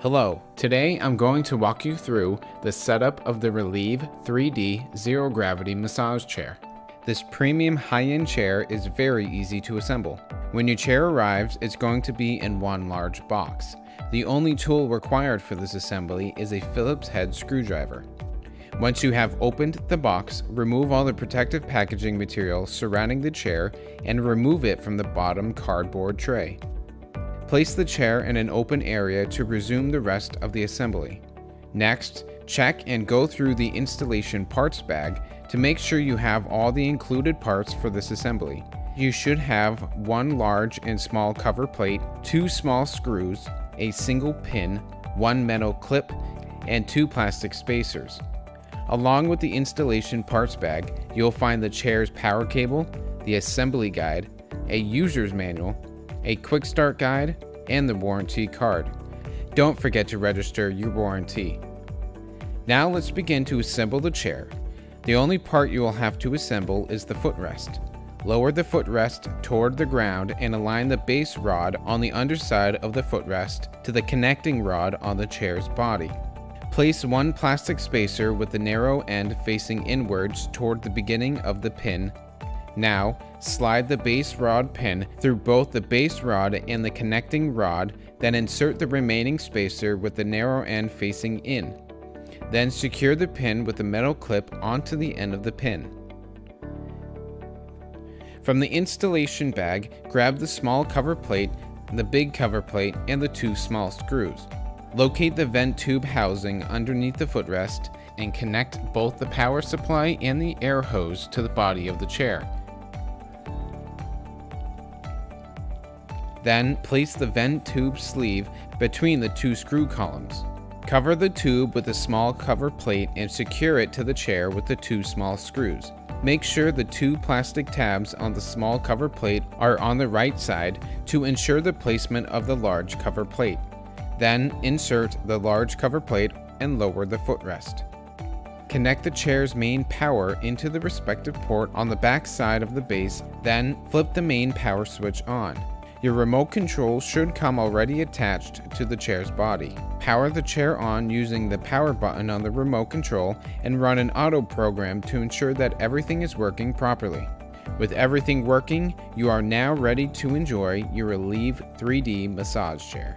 Hello, today I'm going to walk you through the setup of the Relieve 3D Zero Gravity Massage Chair. This premium high-end chair is very easy to assemble. When your chair arrives, it's going to be in one large box. The only tool required for this assembly is a Phillips head screwdriver. Once you have opened the box, remove all the protective packaging material surrounding the chair and remove it from the bottom cardboard tray. Place the chair in an open area to resume the rest of the assembly. Next, check and go through the installation parts bag to make sure you have all the included parts for this assembly. You should have one large and small cover plate, two small screws, a single pin, one metal clip, and two plastic spacers. Along with the installation parts bag, you'll find the chair's power cable, the assembly guide, a user's manual, a quick start guide, and the warranty card. Don't forget to register your warranty. Now let's begin to assemble the chair. The only part you will have to assemble is the footrest. Lower the footrest toward the ground and align the base rod on the underside of the footrest to the connecting rod on the chair's body. Place one plastic spacer with the narrow end facing inwards toward the beginning of the pin. Now, slide the base rod pin through both the base rod and the connecting rod, then insert the remaining spacer with the narrow end facing in. Then secure the pin with the metal clip onto the end of the pin. From the installation bag, grab the small cover plate, the big cover plate, and the two small screws. Locate the vent tube housing underneath the footrest and connect both the power supply and the air hose to the body of the chair. Then place the vent tube sleeve between the two screw columns. Cover the tube with a small cover plate and secure it to the chair with the two small screws. Make sure the two plastic tabs on the small cover plate are on the right side to ensure the placement of the large cover plate. Then insert the large cover plate and lower the footrest. Connect the chair's main power into the respective port on the back side of the base, then flip the main power switch on. Your remote control should come already attached to the chair's body. Power the chair on using the power button on the remote control and run an auto program to ensure that everything is working properly. With everything working, you are now ready to enjoy your Relieve 3D massage chair.